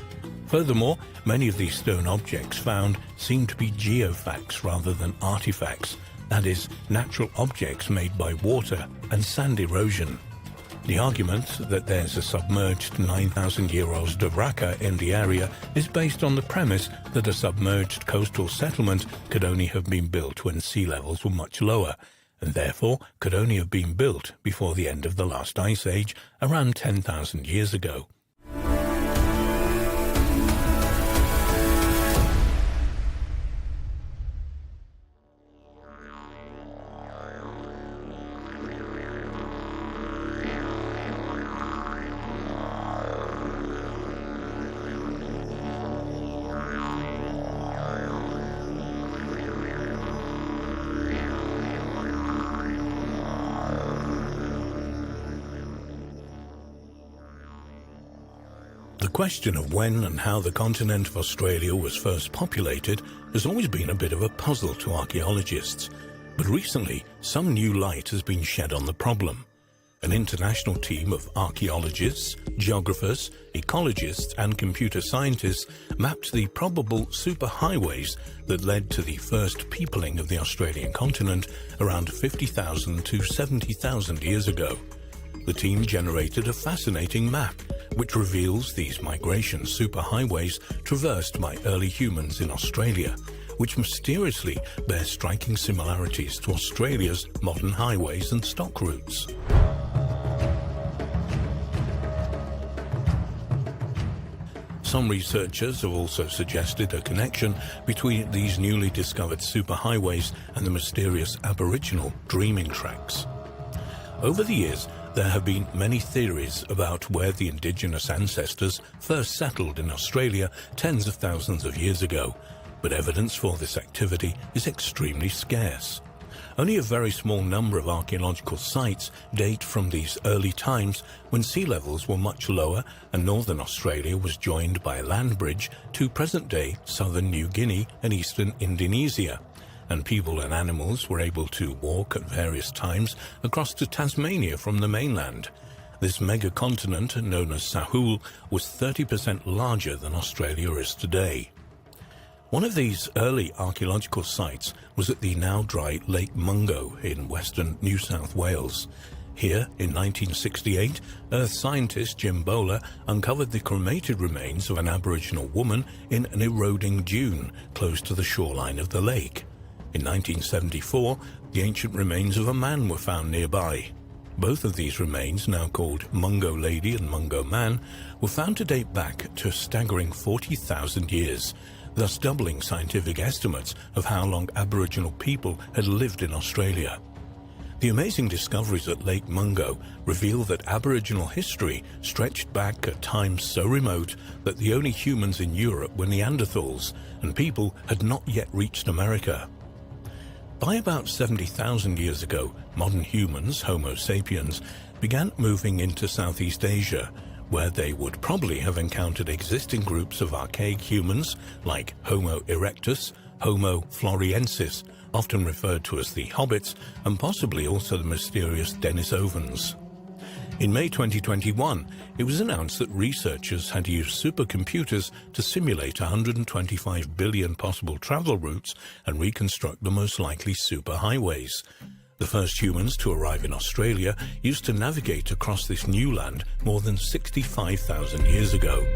Furthermore, many of these stone objects found seem to be geofacts rather than artifacts, that is, natural objects made by water and sand erosion. The argument that there's a submerged 9,000-year-old Dobraka in the area is based on the premise that a submerged coastal settlement could only have been built when sea levels were much lower, and therefore could only have been built before the end of the last ice age, around 10,000 years ago. The question of when and how the continent of Australia was first populated has always been a bit of a puzzle to archaeologists, but recently some new light has been shed on the problem. An international team of archaeologists, geographers, ecologists and computer scientists mapped the probable superhighways that led to the first peopling of the Australian continent around 50,000 to 70,000 years ago. The team generated a fascinating map which reveals these migration superhighways traversed by early humans in Australia, which mysteriously bear striking similarities to Australia's modern highways and stock routes. Some researchers have also suggested a connection between these newly discovered superhighways and the mysterious Aboriginal dreaming tracks. Over the years, there have been many theories about where the indigenous ancestors first settled in Australia tens of thousands of years ago, but evidence for this activity is extremely scarce. Only a very small number of archaeological sites date from these early times when sea levels were much lower and northern Australia was joined by a land bridge to present-day southern New Guinea and eastern Indonesia, and people and animals were able to walk at various times across to Tasmania from the mainland. This megacontinent, known as Sahul, was 30% larger than Australia is today. One of these early archaeological sites was at the now dry Lake Mungo in western New South Wales. Here, in 1968, Earth scientist Jim Bowler uncovered the cremated remains of an Aboriginal woman in an eroding dune close to the shoreline of the lake. In 1974, the ancient remains of a man were found nearby. Both of these remains, now called Mungo Lady and Mungo Man, were found to date back to a staggering 40,000 years, thus doubling scientific estimates of how long Aboriginal people had lived in Australia. The amazing discoveries at Lake Mungo reveal that Aboriginal history stretched back at times so remote that the only humans in Europe were Neanderthals, and people had not yet reached America. By about 70,000 years ago, modern humans, Homo sapiens, began moving into Southeast Asia, where they would probably have encountered existing groups of archaic humans like Homo erectus, Homo floresiensis, often referred to as the hobbits, and possibly also the mysterious Denisovans. In May 2021, it was announced that researchers had used supercomputers to simulate 125 billion possible travel routes and reconstruct the most likely superhighways. The first humans to arrive in Australia used to navigate across this new land more than 65,000 years ago.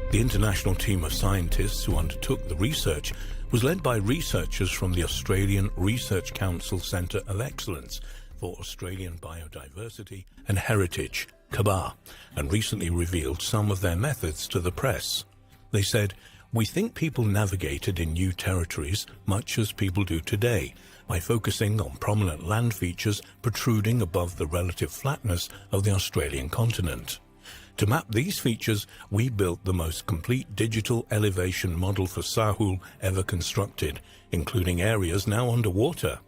The international team of scientists who undertook the research was led by researchers from the Australian Research Council Centre of Excellence for Australian Biodiversity and Heritage, CABAR, and recently revealed some of their methods to the press. They said, "We think people navigated in new territories much as people do today, by focusing on prominent land features protruding above the relative flatness of the Australian continent. To map these features, we built the most complete digital elevation model for Sahul ever constructed, including areas now underwater.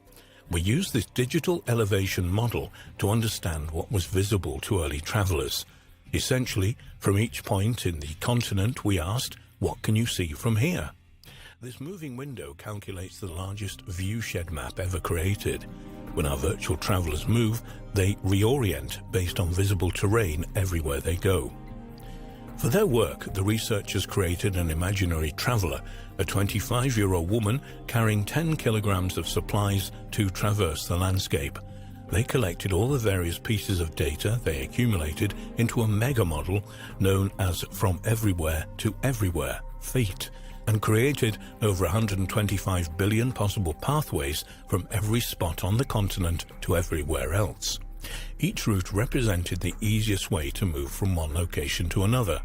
We used this digital elevation model to understand what was visible to early travelers. Essentially, from each point in the continent we asked, what can you see from here? This moving window calculates the largest viewshed map ever created. When our virtual travelers move, they reorient based on visible terrain everywhere they go. For their work, the researchers created an imaginary traveler, a 25-year-old woman carrying 10 kilograms of supplies to traverse the landscape. They collected all the various pieces of data they accumulated into a mega model known as From Everywhere to Everywhere, FEAT, and created over 125 billion possible pathways from every spot on the continent to everywhere else. Each route represented the easiest way to move from one location to another.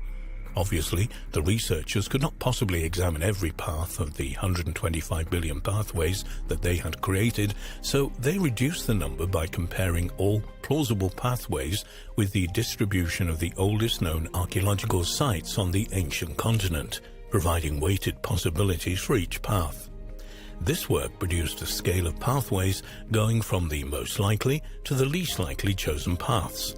Obviously, the researchers could not possibly examine every path of the 125 billion pathways that they had created, so they reduced the number by comparing all plausible pathways with the distribution of the oldest known archaeological sites on the ancient continent, providing weighted possibilities for each path. This work produced a scale of pathways going from the most likely to the least likely chosen paths.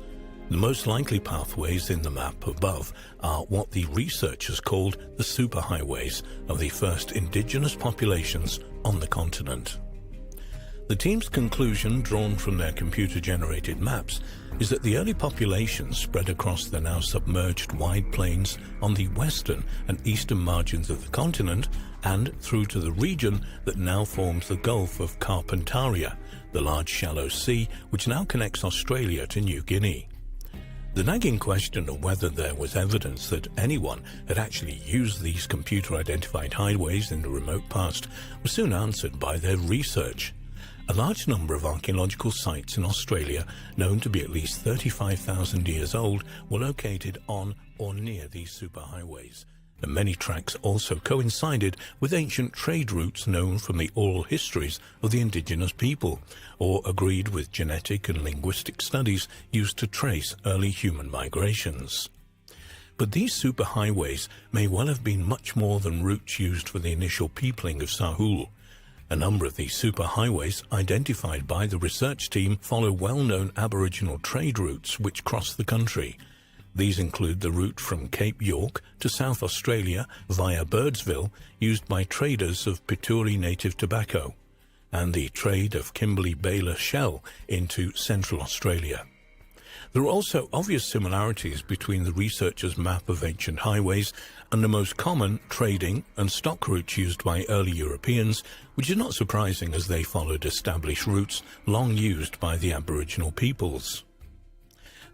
The most likely pathways in the map above are what the researchers called the superhighways of the first indigenous populations on the continent. The team's conclusion, drawn from their computer-generated maps, is that the early populations spread across the now submerged wide plains on the western and eastern margins of the continent and through to the region that now forms the Gulf of Carpentaria, the large shallow sea which now connects Australia to New Guinea. The nagging question of whether there was evidence that anyone had actually used these computer-identified highways in the remote past was soon answered by their research. A large number of archaeological sites in Australia, known to be at least 35,000 years old, were located on or near these superhighways. And many tracks also coincided with ancient trade routes known from the oral histories of the indigenous people, or agreed with genetic and linguistic studies used to trace early human migrations. But these superhighways may well have been much more than routes used for the initial peopling of Sahul. A number of these superhighways identified by the research team follow well-known Aboriginal trade routes which cross the country. These include the route from Cape York to South Australia via Birdsville, used by traders of Pituri native tobacco, and the trade of Kimberley Baler shell into Central Australia. There are also obvious similarities between the researchers' map of ancient highways and the most common trading and stock routes used by early Europeans, which is not surprising as they followed established routes long used by the Aboriginal peoples.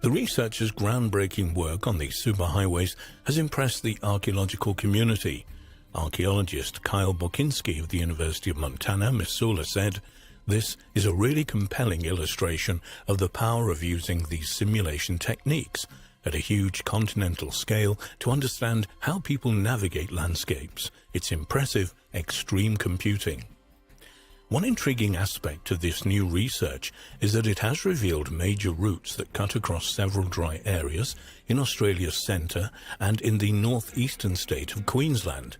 The researchers' groundbreaking work on these superhighways has impressed the archaeological community. Archaeologist Kyle Bokinski of the University of Montana, Missoula, said, "This is a really compelling illustration of the power of using these simulation techniques at a huge continental scale to understand how people navigate landscapes. It's impressive, extreme computing." One intriguing aspect of this new research is that it has revealed major routes that cut across several dry areas in Australia's centre and in the northeastern state of Queensland.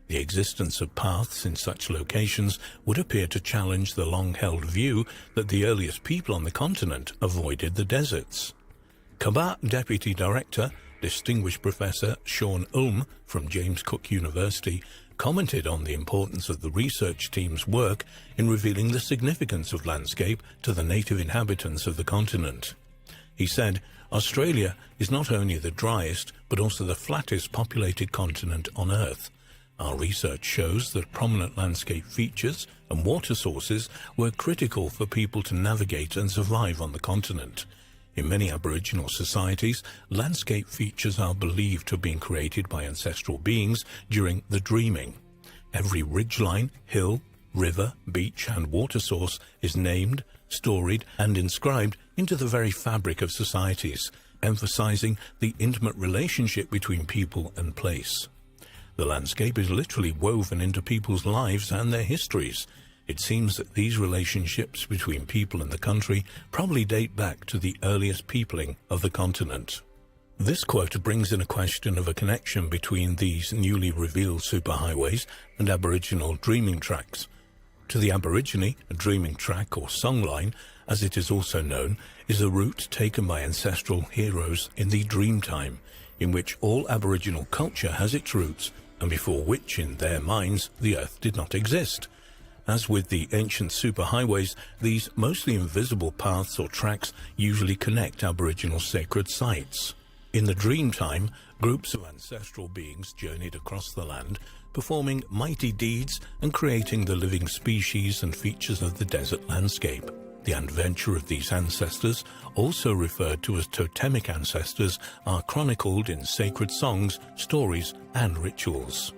The existence of paths in such locations would appear to challenge the long-held view that the earliest people on the continent avoided the deserts. Kabah Deputy Director, Distinguished Professor Sean Ulm from James Cook University, commented on the importance of the research team's work in revealing the significance of landscape to the native inhabitants of the continent. He said, "Australia is not only the driest, but also the flattest populated continent on Earth. Our research shows that prominent landscape features and water sources were critical for people to navigate and survive on the continent. In many Aboriginal societies, landscape features are believed to have been created by ancestral beings during the dreaming. Every ridgeline, hill, river, beach and water source is named, storied and inscribed into the very fabric of societies, emphasizing the intimate relationship between people and place. The landscape is literally woven into people's lives and their histories. It seems that these relationships between people and the country probably date back to the earliest peopling of the continent." This quote brings in a question of a connection between these newly revealed superhighways and Aboriginal dreaming tracks. To the Aborigine, a dreaming track or songline, as it is also known, is a route taken by ancestral heroes in the dream time, in which all Aboriginal culture has its roots and before which, in their minds, the Earth did not exist. As with the ancient superhighways, these mostly invisible paths or tracks usually connect Aboriginal sacred sites. In the Dreamtime, groups of ancestral beings journeyed across the land, performing mighty deeds and creating the living species and features of the desert landscape. The adventure of these ancestors, also referred to as totemic ancestors, are chronicled in sacred songs, stories, and rituals.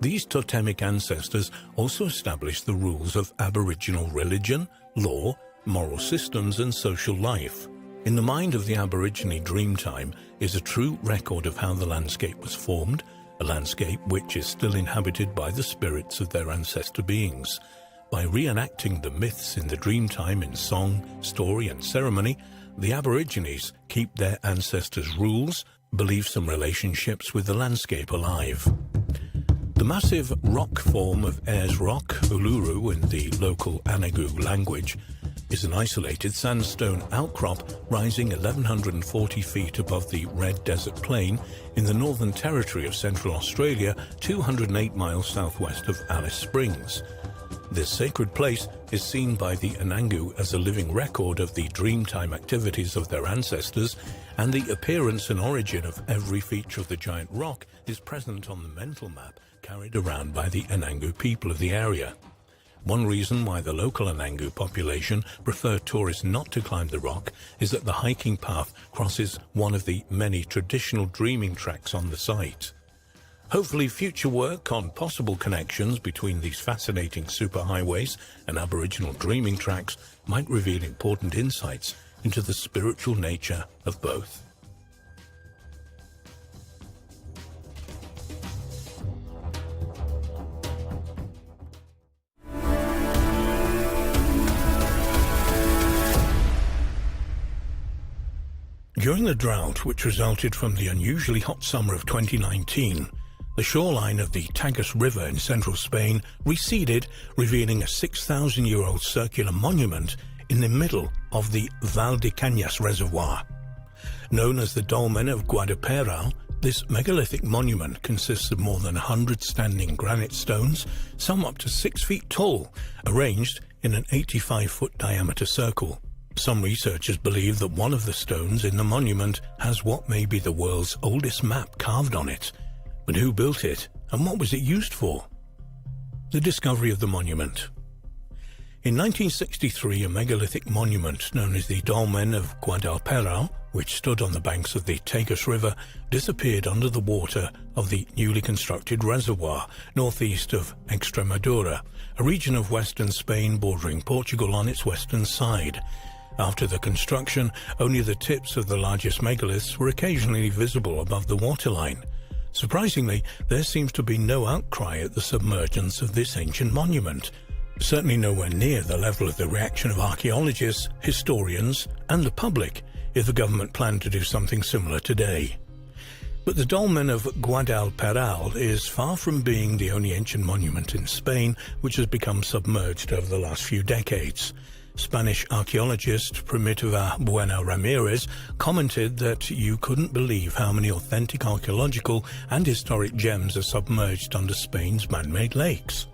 These totemic ancestors also established the rules of Aboriginal religion, law, moral systems, and social life. In the mind of the Aborigine Dreamtime is a true record of how the landscape was formed, a landscape which is still inhabited by the spirits of their ancestor beings. By reenacting the myths in the Dreamtime in song, story, and ceremony, the Aborigines keep their ancestors' rules, beliefs, and relationships with the landscape alive. The massive rock form of Ayers Rock, Uluru in the local Anagu language, is an isolated sandstone outcrop rising 1,140 feet above the Red Desert Plain in the Northern Territory of Central Australia, 208 miles southwest of Alice Springs. This sacred place is seen by the Anangu as a living record of the Dreamtime activities of their ancestors, and the appearance and origin of every feature of the giant rock is present on the mental map carried around by the Anangu people of the area. One reason why the local Anangu population prefer tourists not to climb the rock is that the hiking path crosses one of the many traditional dreaming tracks on the site. Hopefully future work on possible connections between these fascinating superhighways and Aboriginal dreaming tracks might reveal important insights into the spiritual nature of both. During the drought which resulted from the unusually hot summer of 2019, the shoreline of the Tagus River in central Spain receded, revealing a 6,000-year-old circular monument in the middle of the Valdecañas Reservoir. Known as the Dolmen of Guadalperal, this megalithic monument consists of more than 100 standing granite stones, some up to 6 feet tall, arranged in an 85-foot diameter circle. Some researchers believe that one of the stones in the monument has what may be the world's oldest map carved on it. But who built it, and what was it used for? The discovery of the monument. In 1963, a megalithic monument known as the Dolmen of Guadalperal, which stood on the banks of the Tagus River, disappeared under the water of the newly constructed reservoir northeast of Extremadura, a region of western Spain bordering Portugal on its western side. After the construction, only the tips of the largest megaliths were occasionally visible above the waterline. Surprisingly, there seems to be no outcry at the submergence of this ancient monument, certainly nowhere near the level of the reaction of archaeologists, historians, and the public if the government planned to do something similar today. But the Dolmen of Guadalperal is far from being the only ancient monument in Spain which has become submerged over the last few decades. Spanish archaeologist Primitiva Buena Ramirez commented that you couldn't believe how many authentic archaeological and historic gems are submerged under Spain's man-made lakes.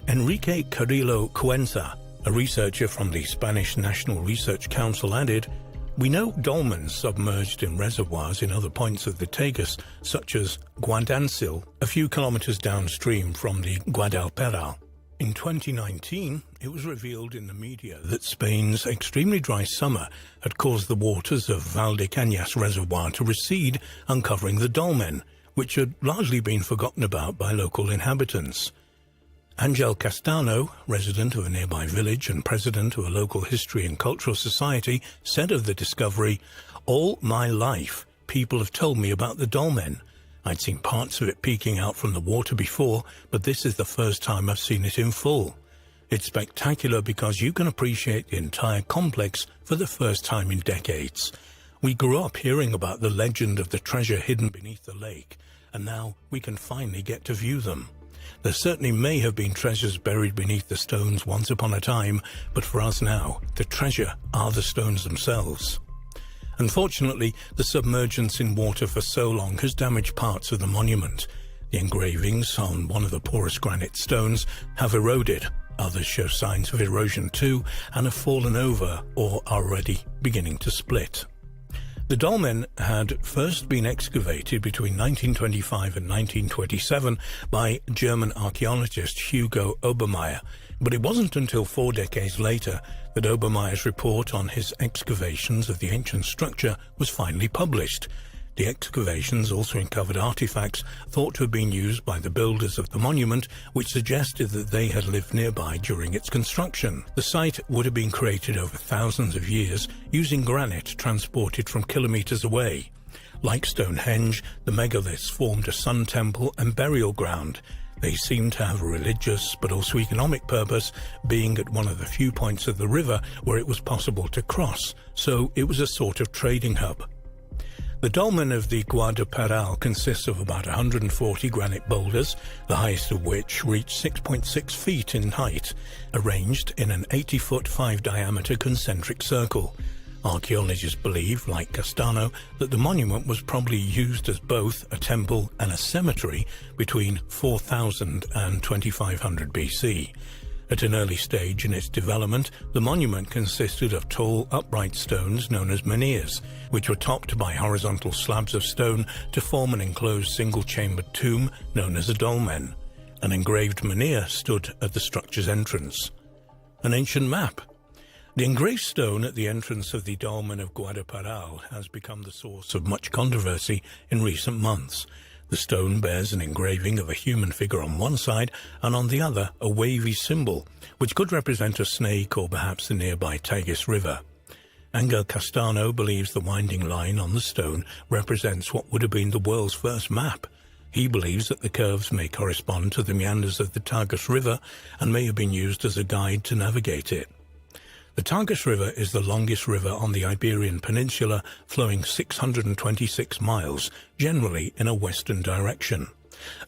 Enrique Carrillo Cuenza, a researcher from the Spanish National Research Council, added, "We know dolmens submerged in reservoirs in other points of the Tagus, such as Guadancil, a few kilometers downstream from the Guadalperal. In 2019, it was revealed in the media that Spain's extremely dry summer had caused the waters of Valdecañas Reservoir to recede, uncovering the dolmen, which had largely been forgotten about by local inhabitants. Angel Castano, resident of a nearby village and president of a local history and cultural society, said of the discovery, "All my life, people have told me about the dolmen. I'd seen parts of it peeking out from the water before, but this is the first time I've seen it in full. It's spectacular because you can appreciate the entire complex for the first time in decades. We grew up hearing about the legend of the treasure hidden beneath the lake, and now we can finally get to view them. There certainly may have been treasures buried beneath the stones once upon a time, but for us now, the treasure are the stones themselves." Unfortunately, the submergence in water for so long has damaged parts of the monument. The engravings on one of the porous granite stones have eroded. Others show signs of erosion too and have fallen over or are already beginning to split. The dolmen had first been excavated between 1925 and 1927 by German archaeologist Hugo Obermeier, but it wasn't until 4 decades later that Obermeier's report on his excavations of the ancient structure was finally published. The excavations also uncovered artifacts thought to have been used by the builders of the monument, which suggested that they had lived nearby during its construction. The site would have been created over thousands of years using granite transported from kilometers away. Like Stonehenge, the megaliths formed a sun temple and burial ground. They seem to have a religious but also economic purpose, being at one of the few points of the river where it was possible to cross, so it was a sort of trading hub. The dolmen of the Guadalparal consists of about 140 granite boulders, the highest of which reach 6.6 feet in height, arranged in an 80-foot 5-diameter concentric circle. Archaeologists believe, like Castano, that the monument was probably used as both a temple and a cemetery between 4000 and 2500 BC. At an early stage in its development, the monument consisted of tall, upright stones known as menhirs, which were topped by horizontal slabs of stone to form an enclosed single-chambered tomb known as a dolmen. An engraved menhir stood at the structure's entrance. An ancient map. The engraved stone at the entrance of the dolmen of Guadalparal has become the source of much controversy in recent months. The stone bears an engraving of a human figure on one side and on the other a wavy symbol, which could represent a snake or perhaps the nearby Tagus River. Angel Castano believes the winding line on the stone represents what would have been the world's first map. He believes that the curves may correspond to the meanders of the Tagus River and may have been used as a guide to navigate it. The Tagus River is the longest river on the Iberian Peninsula, flowing 626 miles, generally in a western direction.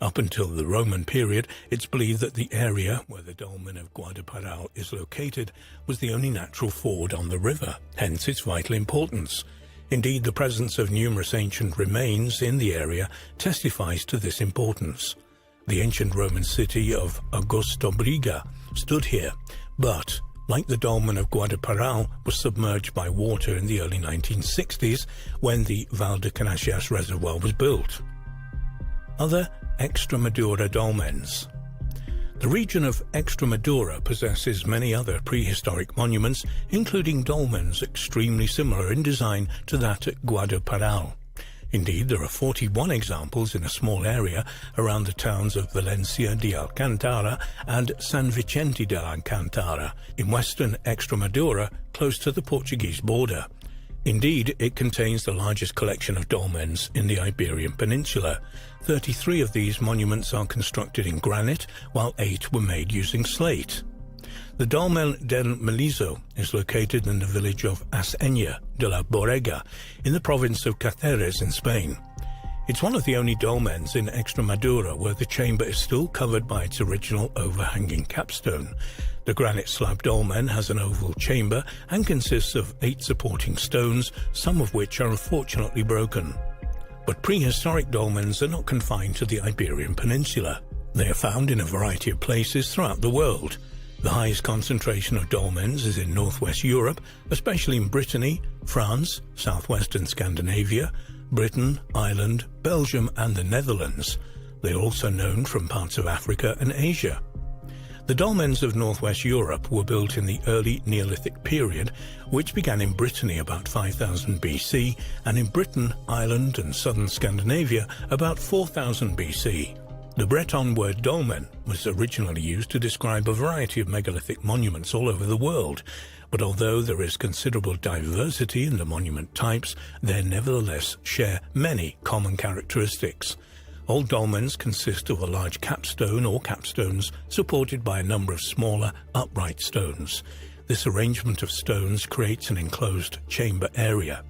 Up until the Roman period, it's believed that the area where the dolmen of Guadalparal is located was the only natural ford on the river, hence its vital importance. Indeed, the presence of numerous ancient remains in the area testifies to this importance. The ancient Roman city of Augustobriga stood here, but like the dolmen of Guadalparal, was submerged by water in the early 1960s when the Valdecanachas reservoir was built. Other Extremadura dolmens. The region of Extremadura possesses many other prehistoric monuments, including dolmens extremely similar in design to that at Guadalparal. Indeed, there are 41 examples in a small area around the towns of Valencia de Alcantara and San Vicente de Alcantara in western Extremadura, close to the Portuguese border. Indeed, it contains the largest collection of dolmens in the Iberian Peninsula. 33 of these monuments are constructed in granite, while 8 were made using slate. The Dolmen del Melizo is located in the village of Asenya de la Borrega in the province of Cáceres in Spain. It's one of the only dolmens in Extremadura where the chamber is still covered by its original overhanging capstone. The granite slab dolmen has an oval chamber and consists of 8 supporting stones, some of which are unfortunately broken. But prehistoric dolmens are not confined to the Iberian Peninsula. They are found in a variety of places throughout the world. The highest concentration of dolmens is in northwest Europe, especially in Brittany, France, southwestern Scandinavia, Britain, Ireland, Belgium and the Netherlands. They are also known from parts of Africa and Asia. The dolmens of northwest Europe were built in the early Neolithic period, which began in Brittany about 5000 BC and in Britain, Ireland and southern Scandinavia about 4000 BC. The Breton word dolmen was originally used to describe a variety of megalithic monuments all over the world, but although there is considerable diversity in the monument types, they nevertheless share many common characteristics. All dolmens consist of a large capstone or capstones supported by a number of smaller, upright stones. This arrangement of stones creates an enclosed chamber area.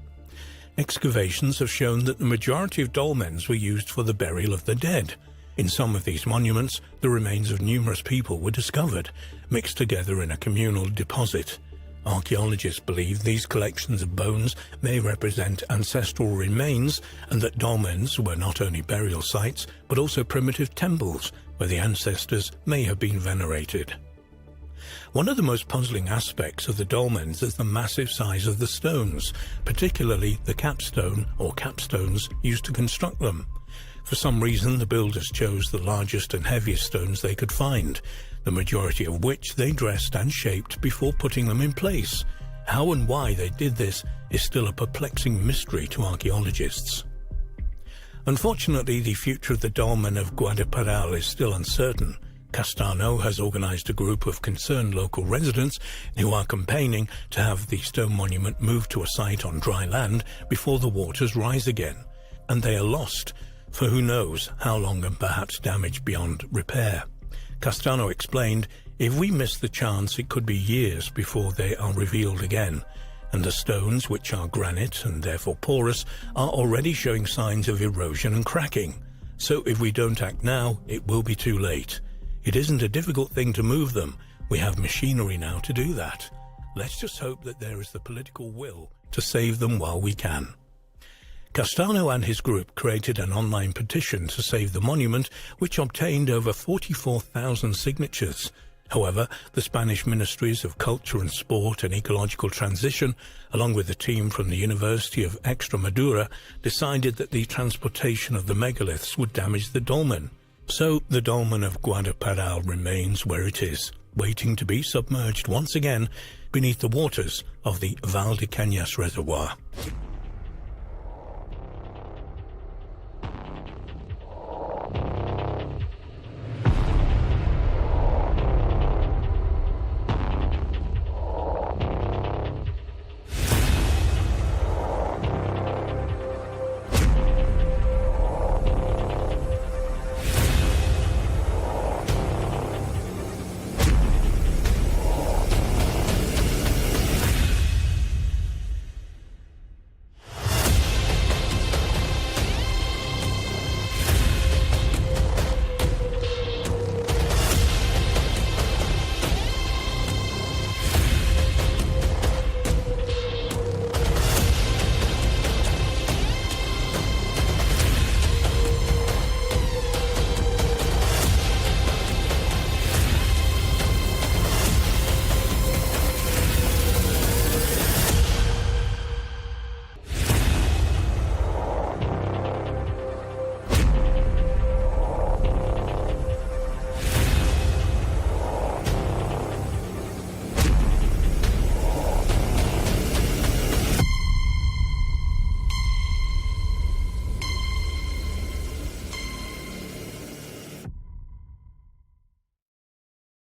Excavations have shown that the majority of dolmens were used for the burial of the dead. In some of these monuments, the remains of numerous people were discovered, mixed together in a communal deposit. Archaeologists believe these collections of bones may represent ancestral remains and that dolmens were not only burial sites but also primitive temples where the ancestors may have been venerated. One of the most puzzling aspects of the dolmens is the massive size of the stones, particularly the capstone or capstones used to construct them. For some reason, the builders chose the largest and heaviest stones they could find, the majority of which they dressed and shaped before putting them in place. How and why they did this is still a perplexing mystery to archaeologists. Unfortunately, the future of the dolmen of Guadalparal is still uncertain. Castano has organized a group of concerned local residents who are campaigning to have the stone monument moved to a site on dry land before the waters rise again. And they are lost for who knows how long and perhaps damaged beyond repair. Castano explained, "If we miss the chance, it could be years before they are revealed again. And the stones, which are granite and therefore porous, are already showing signs of erosion and cracking. So if we don't act now, it will be too late. It isn't a difficult thing to move them. We have machinery now to do that. Let's just hope that there is the political will to save them while we can." Castano and his group created an online petition to save the monument, which obtained over 44,000 signatures. However, the Spanish Ministries of Culture and Sport and Ecological Transition, along with a team from the University of Extremadura, decided that the transportation of the megaliths would damage the dolmen. So the dolmen of Guadalparal remains where it is, waiting to be submerged once again beneath the waters of the Val de Cañas Reservoir.